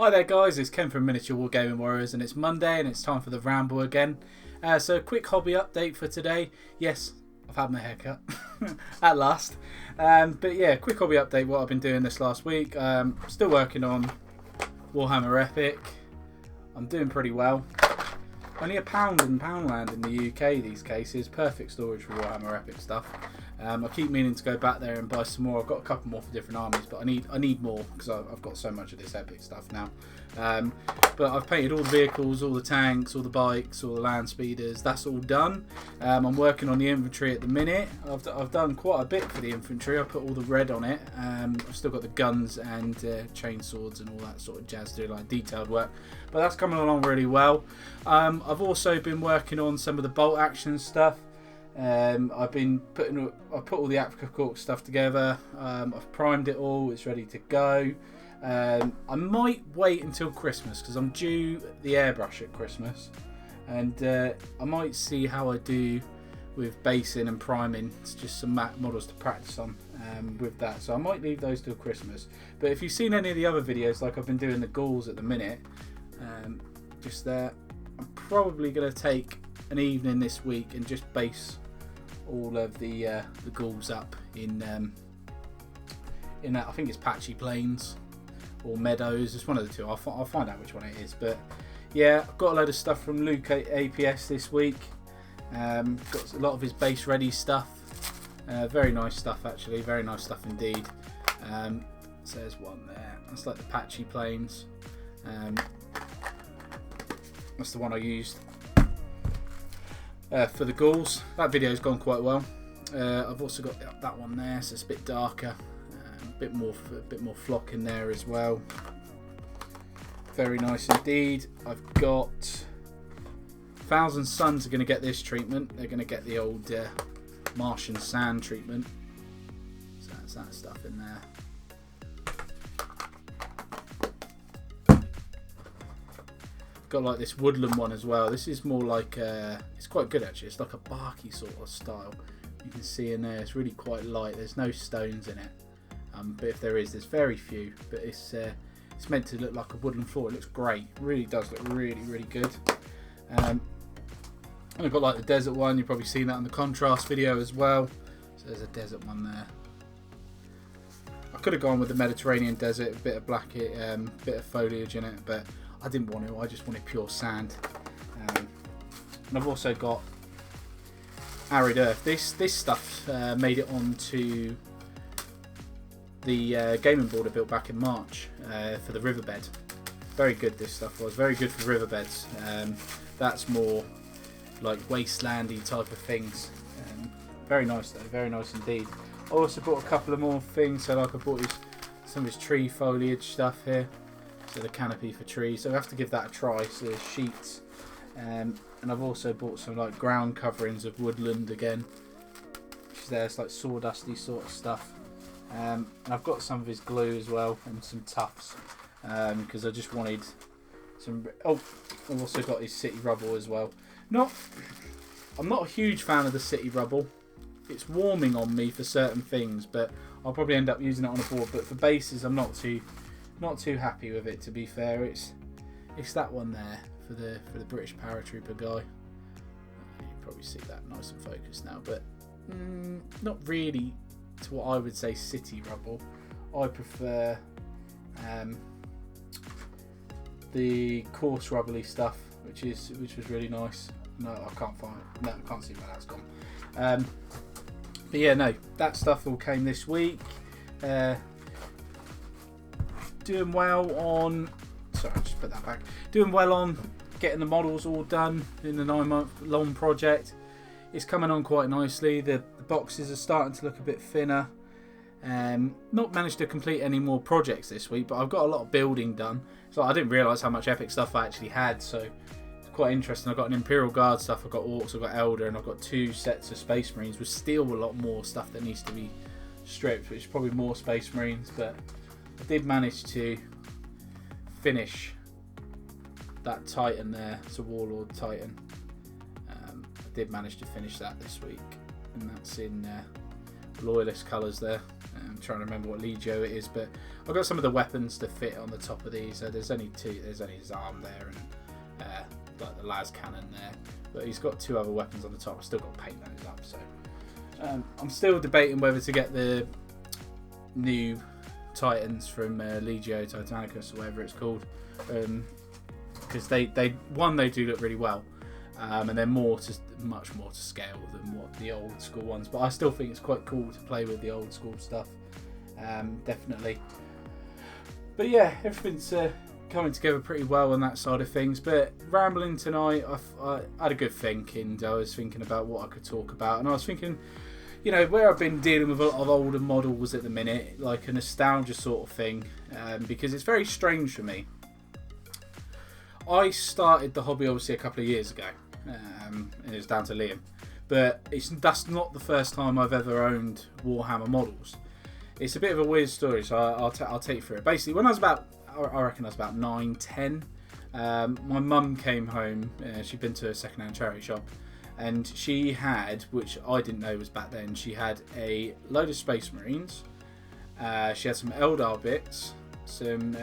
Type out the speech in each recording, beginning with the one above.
Hi there guys, it's Ken from Miniature Wargaming Warriors and it's Monday and it's time for the Ramble again. So a quick hobby update for today. Yes, I've had my haircut at last. But yeah, quick hobby update what I've been doing this last week. Still working on Warhammer Epic. I'm doing pretty well. Only £1 in Poundland in the UK these cases. Perfect storage for Warhammer Epic stuff. I keep meaning to go back there and buy some more. I've got a couple more for different armies, but I need more because I've got so much of this epic stuff now. But I've painted all the vehicles, all the tanks, all the bikes, all the land speeders. That's all done. I'm working on the infantry at the minute. I've done quite a bit for the infantry. I put all the red on it. I've still got the guns and chainswords and all that sort of jazz to do, like detailed work. But that's coming along really well. I've also been working on some of the bolt action stuff. I put all the Africa Cork stuff together. I've primed it all. It's ready to go. I might wait until Christmas because I'm due the airbrush at Christmas, and I might see how I do with basing and priming. It's just some models to practice on with that. So I might leave those till Christmas. But if you've seen any of the other videos, like I've been doing the ghouls at the minute, just there, I'm probably going to take an evening this week and just base all of the ghouls up in that, I think it's Patchy Plains or Meadows. It's one of the two. I'll find out which one it is. But yeah, I've got a load of stuff from Luke APS this week. Got a lot of his base ready stuff. Very nice stuff actually. Very nice stuff indeed. So there's one there. That's like the Patchy Plains. That's the one I used for the ghouls. That video's gone quite well. I've also got that one there, so it's a bit darker, a bit more flock in there as well. Very nice indeed. I've got Thousand Suns are going to get this treatment. They're going to get the old Martian sand treatment. So that's that stuff in there. Got like this woodland one as well. This is more like it's quite good actually. It's like a barky sort of style. You can see in there it's really quite light. There's no stones in it, but if there is, there's very few. But it's meant to look like a woodland floor. It looks great. It really does look really good. And I've got like the desert one. You've probably seen that on the contrast video as well. So there's a desert one there. I could have gone with the Mediterranean desert, a bit of black, bit of foliage in it, but I didn't want to. I just wanted pure sand. And I've also got Arid Earth. This stuff made it onto the gaming board I built back in March for the riverbed. Very good this stuff was. Very good for riverbeds. That's more like wastelandy type of things. Very nice though. Very nice indeed. I also bought a couple of more things. So like I bought some of his tree foliage stuff here. So the canopy for trees, so I have to give that a try. So there's sheets, and I've also bought some like ground coverings of woodland again, which is there. It's like sawdusty sort of stuff, and I've got some of his glue as well and some tufts because I just wanted some. Oh, I've also got his city rubble as well. I'm not a huge fan of the city rubble. It's warming on me for certain things, but I'll probably end up using it on a board. But for bases, I'm not too happy with it, to be fair. It's that one there for the British paratrooper guy. You can probably see that nice and focused now, but not really to what I would say city rubble. I prefer the coarse rubbly stuff, which was really nice. No, I can't find it. No, I can't see where that's gone. But yeah, no, that stuff all came this week. Doing well on, sorry, I just put that back. Doing well on getting the models all done in the 9-month long project. It's coming on quite nicely. The boxes are starting to look a bit thinner. Not managed to complete any more projects this week, but I've got a lot of building done. So I didn't realise how much epic stuff I actually had. So it's quite interesting. I've got an Imperial Guard stuff. I've got Orcs. I've got Elder, and I've got 2 sets of Space Marines with still a lot more stuff that needs to be stripped, which is probably more Space Marines, but I did manage to finish that Titan there. It's a Warlord Titan. I did manage to finish that this week, and that's in Loyalist colours there. I'm trying to remember what Legio it is, but I've got some of the weapons to fit on the top of these. So there's only two. There's only his arm there and like the las cannon there, but he's got 2 other weapons on the top. I've still got to paint those up. So I'm still debating whether to get the new Titans from Legio Titanicus or whatever it's called, because they do look really well, and they're much more to scale than what the old school ones. But I still think it's quite cool to play with the old school stuff, definitely. But yeah, everything's coming together pretty well on that side of things. But rambling tonight, I had a good think, and I was thinking about what I could talk about, and I was thinking, you know, where I've been dealing with a lot of older models at the minute, like a nostalgia sort of thing, because it's very strange for me. I started the hobby obviously a couple of years ago, and it was down to Liam, but that's not the first time I've ever owned Warhammer models. It's a bit of a weird story, so I'll take you through it. Basically, when I was about, I reckon I was about 9, 10, my mum came home. She'd been to a second-hand charity shop, and she had, which I didn't know was back then, she had a load of Space Marines. She had some Eldar bits, some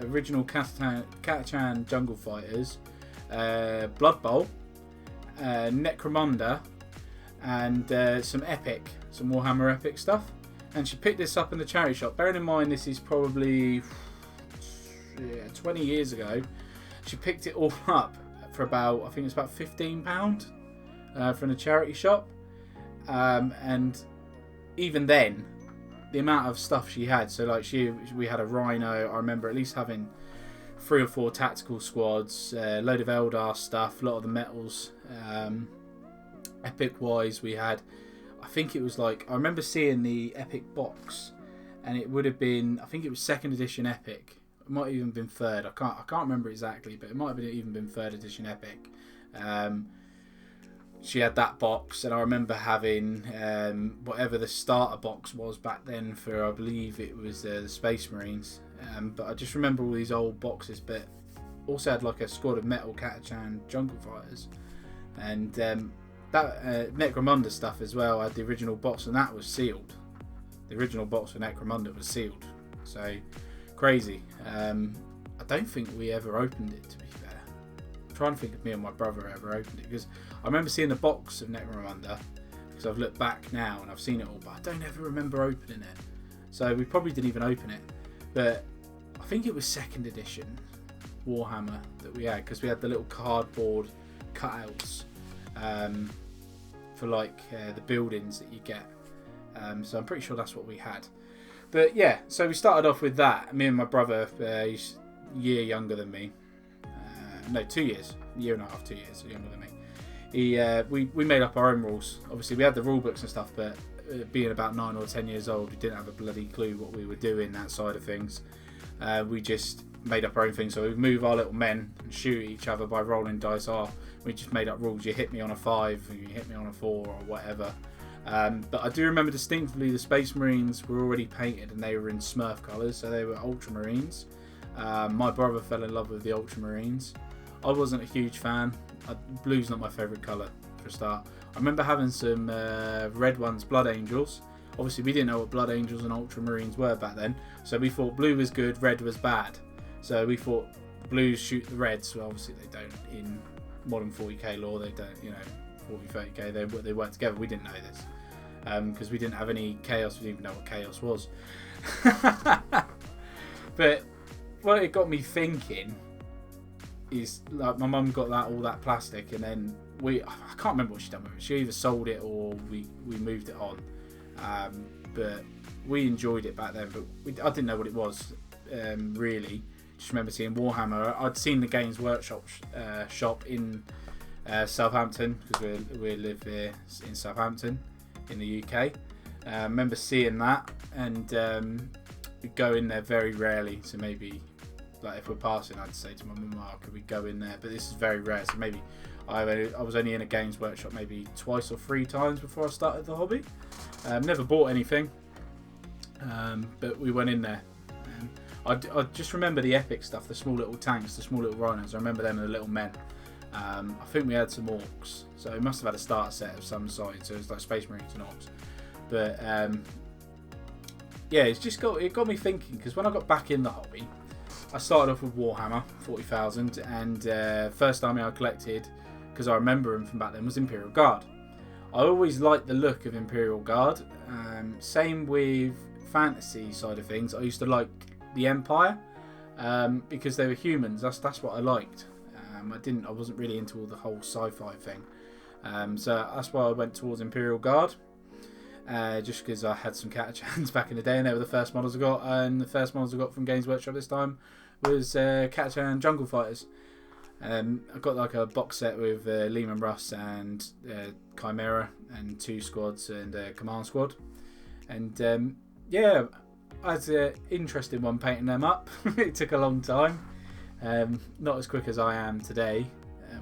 original Catachan Jungle Fighters, Blood Bowl, Necromunda, and some Warhammer Epic stuff. And she picked this up in the charity shop. Bearing in mind this is probably 20 years ago. She picked it all up for about, I think it's about £15 from the charity shop. And even then, the amount of stuff she had, so like we had a Rhino. I remember at least having 3 or 4 tactical squads, a load of Eldar stuff, a lot of the metals. Epic wise, we had, I think it was like, I remember seeing the Epic box, and it would have been, I think it was 2nd edition Epic. It might have even been 3rd. I can't remember exactly, but it might have even been 3rd edition Epic. She had that box, and I remember having whatever the starter box was back then for, I believe it was the Space Marines. But I just remember all these old boxes, but also had like a squad of metal Catachan Jungle Fighters, and that Necromunda stuff as well. I had the original box, and that was sealed. The original box for Necromunda was sealed, so crazy. I don't think we ever opened it, to be fair. I'm trying to think if me and my brother ever opened it, because I remember seeing the box of Necromunda, because I've looked back now and I've seen it all, but I don't ever remember opening it. So we probably didn't even open it. But I think it was 2nd edition Warhammer that we had, because we had the little cardboard cutouts for like the buildings that you get. So I'm pretty sure that's what we had. But yeah, so we started off with that. Me and my brother, he's a year younger than me. No, 2 years. A year and a half, 2 years younger than me. We made up our own rules. Obviously, we had the rule books and stuff, but being about 9 or 10 years old, we didn't have a bloody clue what we were doing, that side of things. We just made up our own thing. So we move our little men and shoot each other by rolling dice. We just made up rules. You hit me on a 5, and you hit me on a 4, or whatever. But I do remember distinctly the Space Marines were already painted, and they were in Smurf colours, so they were Ultramarines. My brother fell in love with the Ultramarines. I wasn't a huge fan. Blue's not my favourite colour for a start. I remember having some red ones, Blood Angels. Obviously, we didn't know what Blood Angels and Ultramarines were back then, so we thought blue was good, red was bad. So we thought blues shoot the reds. Well, obviously they don't in modern 40k lore. They don't, 40, 30k. They work together. We didn't know this because we didn't have any chaos. We didn't even know what chaos was. But what it got me thinking is, like, my mum got all that plastic, and then I can't remember what she done with it. She either sold it or we moved it on. But we enjoyed it back then, but I didn't know what it was really. Just remember seeing Warhammer. I'd seen the Games Workshop shop in Southampton, because we live here in Southampton in the UK. I remember seeing that, and we go in there very rarely. So maybe, like, if we're passing, I'd say to my mum, could we go in there? But this is very rare, so maybe I was only in a Games Workshop maybe 2 or 3 times before I started the hobby. Never bought anything, but we went in there. I just remember the epic stuff, the small little tanks, the small little rhinos. I remember them and the little men. I think we had some orcs, so we must have had a starter set of some sort. So it was like Space Marines and orcs. But yeah, it got me thinking, because when I got back in the hobby, I started off with Warhammer 40,000, and first army I collected, because I remember him from back then, was Imperial Guard. I always liked the look of Imperial Guard. Same with fantasy side of things. I used to like the Empire because they were humans. That's what I liked. I wasn't really into all the whole sci-fi thing. So that's why I went towards Imperial Guard. Just because I had some Catachans back in the day, and they were the first models I got. And the first models I got from Games Workshop this time was Catachan Jungle Fighters. I got like a box set with Lehman Russ and Chimera and 2 squads and Command Squad. And yeah, I had an interesting one painting them up. It took a long time. Not as quick as I am today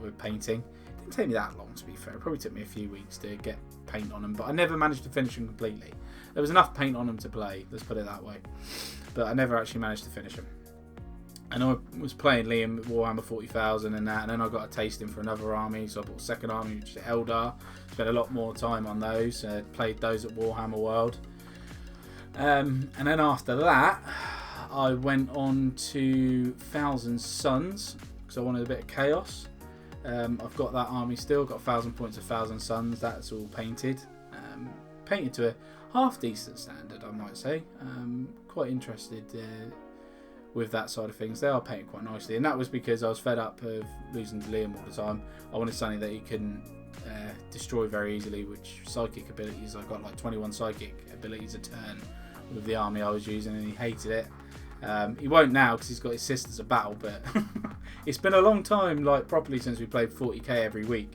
with painting. It didn't take me that long, to be fair. It probably took me a few weeks to get paint on them, but I never managed to finish them completely. There was enough paint on them to play, let's put it that way, but I never actually managed to finish them. And I was playing Liam Warhammer 40,000 and that, and then I got a tasting for another army, so I bought a second army, which is Eldar. Spent a lot more time on those, played those at Warhammer World. And then after that, I went on to Thousand Suns, because I wanted a bit of chaos. I've got that army still, got 1,000 points of Thousand Suns, that's all painted. Painted to a half decent standard, I might say. Quite interested with that side of things. They are painted quite nicely, and that was because I was fed up of losing to Liam all the time. I wanted something that he couldn't destroy very easily, which psychic abilities, I got like 21 psychic abilities a turn with the army I was using, and he hated it. He won't now because he's got his Sisters of Battle, but it's been a long time, like properly, since we played 40k every week,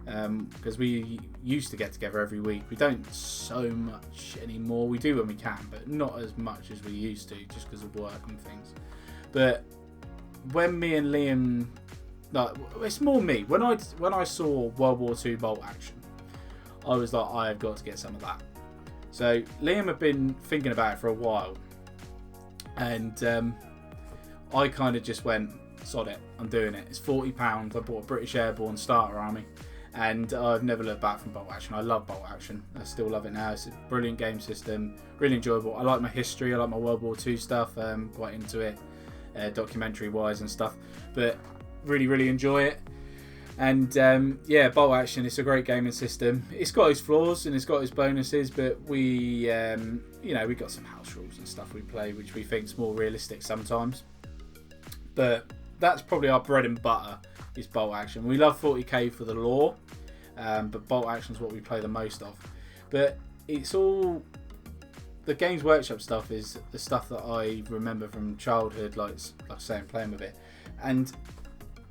because we used to get together every week. We don't so much anymore. We do when we can, but not as much as we used to, just because of work and things. But when me and Liam, like, it's more me. When I saw World War II bolt action, I was like, I have got to get some of that. So Liam had been thinking about it for a while, and I kind of just went, sod it, I'm doing it. It's £40. I bought a British Airborne starter army, and I've never looked back from bolt action. I love bolt action. I still love it now. It's a brilliant game system, really enjoyable. I like my history. I like my World War II stuff. Quite into it, documentary wise and stuff. But really, really enjoy it. And yeah, bolt action, it's a great gaming system. It's got its flaws and it's got its bonuses, but we we got some house rules and stuff we play which we think's more realistic sometimes. But that's probably our bread and butter, is bolt action. We love 40k for the lore, but bolt action is what we play the most of. But it's all the Games Workshop stuff is the stuff that I remember from childhood, like saying, playing with it. And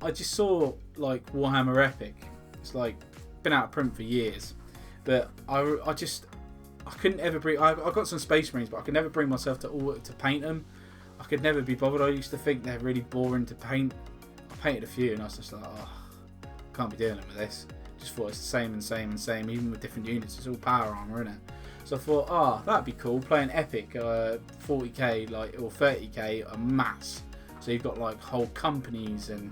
I just saw like Warhammer Epic. It's like been out of print for years, but I couldn't ever bring. I got some Space Marines, but I could never bring myself to paint them. I could never be bothered. I used to think they're really boring to paint. I painted a few, and I was just like, oh, can't be dealing with this. Just thought it's the same and same and same, even with different units. It's all power armor, isn't it? So I thought, that'd be cool. Playing Epic, 40k or 30k a mass. So you've got like whole companies and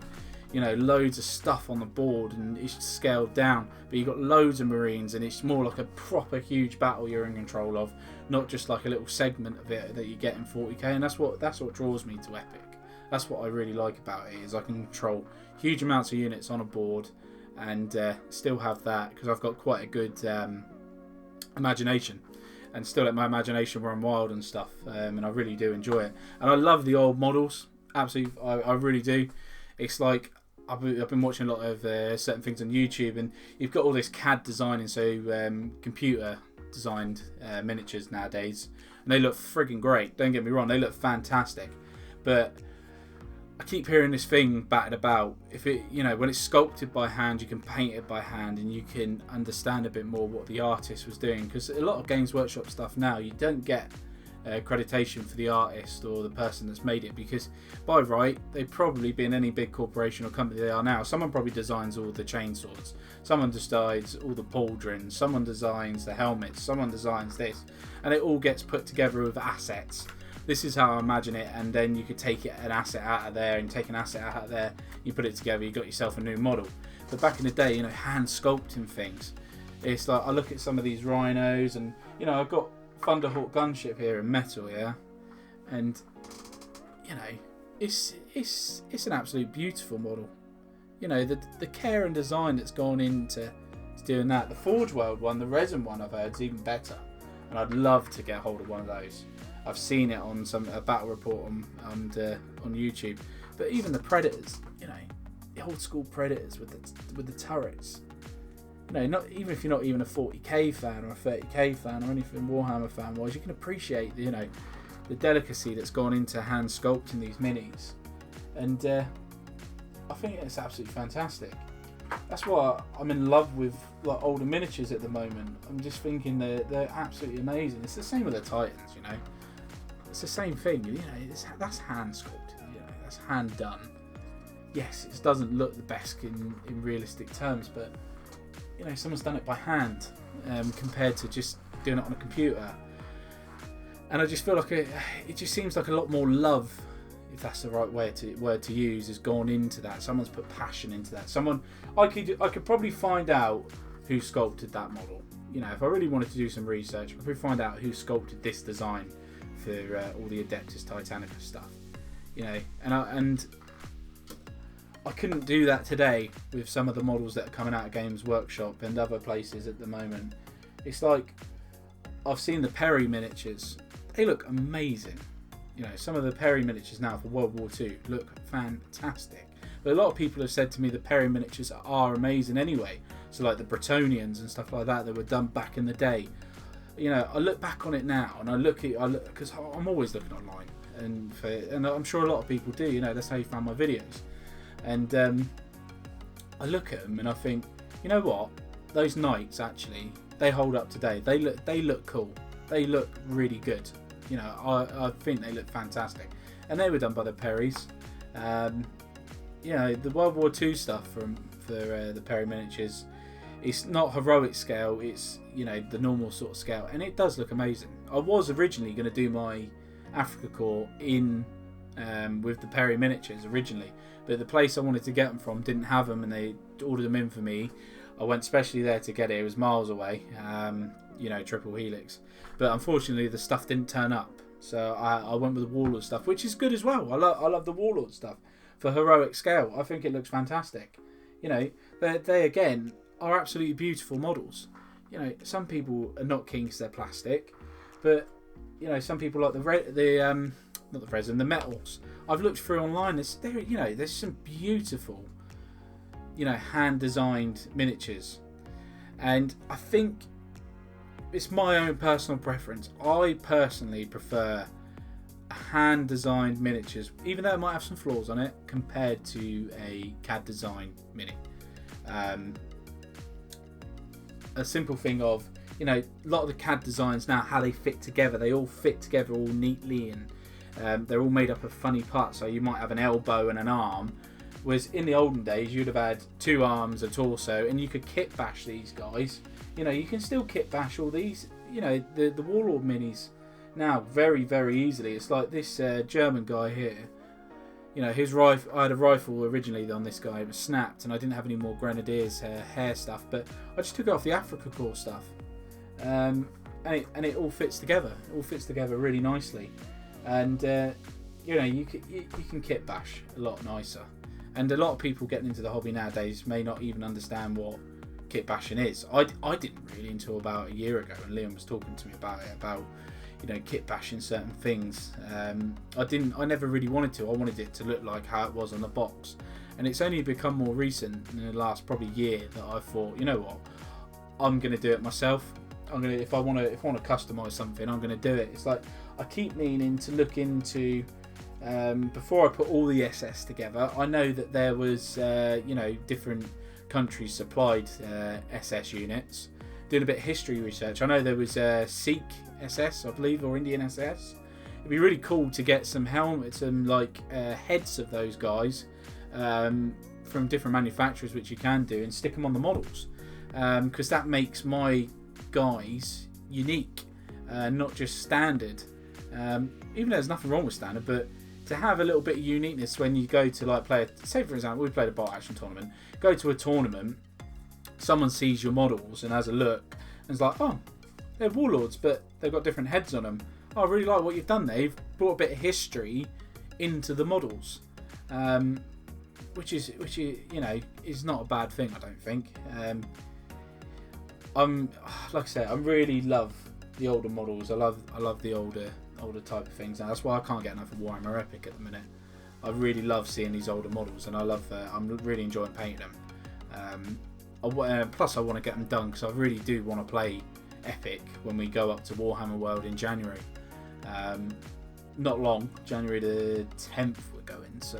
loads of stuff on the board, and it's scaled down, but you've got loads of Marines, and it's more like a proper huge battle you're in control of, not just like a little segment of it that you get in 40k. And that's what draws me to Epic. That's what I really like about it, is I can control huge amounts of units on a board and still have that, because I've got quite a good imagination, and still let my imagination run wild and stuff, and I really do enjoy it. And I love the old models, absolutely. I really do. It's like I've been watching a lot of certain things on YouTube, and you've got all this CAD designing, so computer designed miniatures nowadays, and they look frigging great. Don't get me wrong, they look fantastic, but I keep hearing this thing batted about. If it, when it's sculpted by hand, you can paint it by hand, and you can understand a bit more what the artist was doing. Because a lot of Games Workshop stuff now, you don't get accreditation for the artist or the person that's made it, because by right they'd probably be in any big corporation or company they are now. Someone probably designs all the chainswords, someone designs all the pauldrons, someone designs the helmets, someone designs this, and it all gets put together with assets. This is how I imagine it, and then you could take an asset out of there and take an asset out of there, you put it together, you got yourself a new model. But back in the day, hand sculpting things, it's like I look at some of these rhinos, and I've got Thunderhawk gunship here in metal, yeah, and you know, it's an absolute beautiful model. You know, the care and design that's gone into doing that. The Forge World one, the resin one, I've heard is even better, and I'd love to get hold of one of those. I've seen it on a battle report on YouTube. But even the Predators, you know, the old school Predators with the turrets. You know, not even if you're not even a 40k fan or a 30k fan or anything Warhammer fan wise, you can appreciate the delicacy that's gone into hand sculpting these minis, and I think it's absolutely fantastic. That's why I'm in love with like older miniatures at the moment. I'm just thinking they're absolutely amazing. It's the same with the Titans, you know. It's the same thing, you know. That's hand sculpted, you know. That's hand done. Yes, it doesn't look the best in realistic terms, but you know, someone's done it by hand compared to just doing it on a computer. And I just feel like it just seems like a lot more love, if that's the right word to use, has gone into that. Someone's put passion into that. I could probably find out who sculpted that model. You know, if I really wanted to do some research, I could probably find out who sculpted this design for all the Adeptus Titanicus stuff. You know, and I couldn't do that today with some of the models that are coming out of Games Workshop and other places at the moment. It's like, I've seen the Perry miniatures. They look amazing. You know, some of the Perry miniatures now for World War II look fantastic. But a lot of people have said to me the Perry miniatures are amazing anyway. So like the Bretonians and stuff like that were done back in the day. You know, I look back on it now and I look because I'm always looking online, and I'm sure a lot of people do. You know, that's how you found my videos. And I look at them and I think, you know what? Those knights actually, they hold up today. They look cool. They look really good. You know, I think they look fantastic, and they were done by the Perrys. You know, the World War II stuff for the Perry miniatures, it's not heroic scale. It's, you know, the normal sort of scale, and it does look amazing. I was originally going to do my Africa Corps in with the Perry miniatures originally, but the place I wanted to get them from didn't have them, and they ordered them in for me. I went specially there to get it. It was miles away. You know, triple helix. But unfortunately, the stuff didn't turn up. So I went with the Warlord stuff, which is good as well. I love the Warlord stuff for heroic scale. I think it looks fantastic. You know, they again are absolutely beautiful models. You know, some people are not keen because they're plastic, but you know, some people like not the resin, the metals. I've looked through online. There's some beautiful, you know, hand designed miniatures, and I think it's my own personal preference. I personally prefer hand designed miniatures, even though it might have some flaws on it, compared to a CAD design mini. A simple thing of, you know, a lot of the CAD designs now, how they fit together, they all fit together all neatly, and they're all made up of funny parts. So you might have an elbow and an arm, whereas in the olden days you'd have had two arms, a torso, and you could kit bash these guys. You know, you can still kit bash all these, you know, the Warlord minis now very, very easily. It's like this German guy here. You know, his rifle, I had a rifle originally on this guy. It was snapped, and I didn't have any more Grenadiers hair stuff, but I just took it off the Africa Corps stuff, and it all fits together. It all fits together really nicely, and you know, you can kit bash a lot nicer. And a lot of people getting into the hobby nowadays may not even understand what kit bashing is. I didn't really until about a year ago, when Liam was talking to me about it, about, you know, kit bashing certain things. I never really wanted to. I wanted it to look like how it was on the box, and it's only become more recent in the last probably year that I thought, you know what, I'm going to do it myself. If I want to customize something, I'm going to do it. It's like I keep meaning to look into. Before I put all the SS together, I know that there was you know, different countries supplied SS units. Did a bit of history research. I know there was Sikh SS, I believe, or Indian SS. It'd be really cool to get some helmets and like heads of those guys from different manufacturers, which you can do, and stick them on the models, because that makes my guys unique, not just standard. Even though there's nothing wrong with standard, but to have a little bit of uniqueness when you go to like play, say for example, we played a bolt action tournament, go to a tournament, someone sees your models and has a look and is like, oh, they're warlords, but they've got different heads on them. I really like what you've done there. You've brought a bit of history into the models, which is is not a bad thing, I don't think. Like I say, I really love the older models. I love the older type of things, and that's why I can't get enough of Warhammer Epic at the minute. I really love seeing these older models, and I'm really enjoying painting them. Plus, I want to get them done because I really do want to play Epic when we go up to Warhammer World in January. Not long, January the 10th we're going, so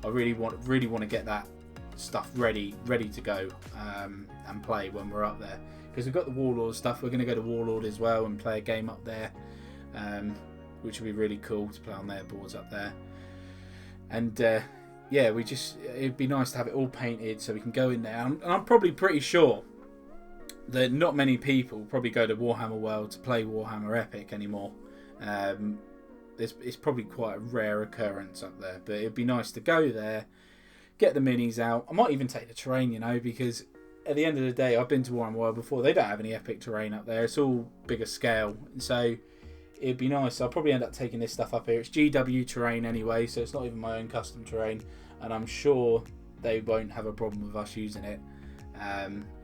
I really want to get that stuff ready to go and play when we're up there, because we've got the Warlord stuff. We're going to go to Warlord as well and play a game up there, which would be really cool to play on their boards up there. And it'd be nice to have it all painted so we can go in there. And I'm probably pretty sure that not many people probably go to Warhammer World to play Warhammer Epic anymore. It's probably quite a rare occurrence up there, but it'd be nice to go there, get the minis out. I might even take the terrain, because at the end of the day, I've been to Warhammer World before. They don't have any epic terrain up there. It's all bigger scale, and so it'd be nice. I'll probably end up taking this stuff up here. It's GW terrain anyway, so it's not even my own custom terrain, and I'm sure they won't have a problem with us using it.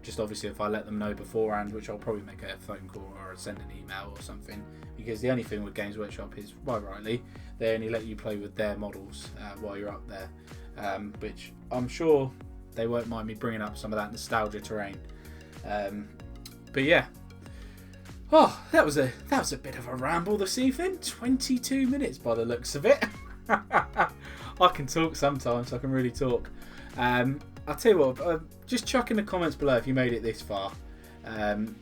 Just obviously if I let them know beforehand, which I'll probably make a phone call or send an email or something, because the only thing with Games Workshop is, quite rightly, they only let you play with their models while you're up there, which I'm sure they won't mind me bringing up some of that nostalgia terrain. But yeah, that was a bit of a ramble this evening. 22 minutes by the looks of it. I can talk sometimes. I can really talk. I'll tell you what, just chuck in the comments below if you made it this far.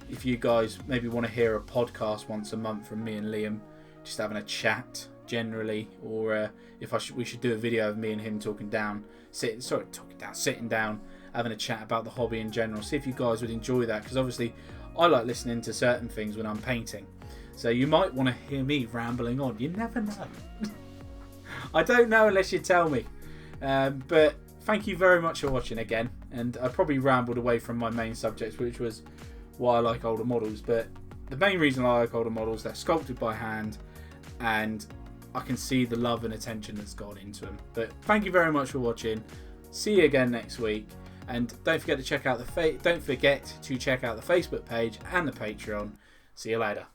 If you guys maybe want to hear a podcast once a month from me and Liam, just having a chat generally, or if we should do a video of me and him sitting down, having a chat about the hobby in general. See if you guys would enjoy that, because obviously I like listening to certain things when I'm painting. So you might want to hear me rambling on. You never know. I don't know unless you tell me. But thank you very much for watching again. And I probably rambled away from my main subject, which was why I like older models. But the main reason I like older models, they're sculpted by hand, and I can see the love and attention that's gone into them. But thank you very much for watching. See you again next week. And don't forget to check out the Facebook page and the Patreon. See you later.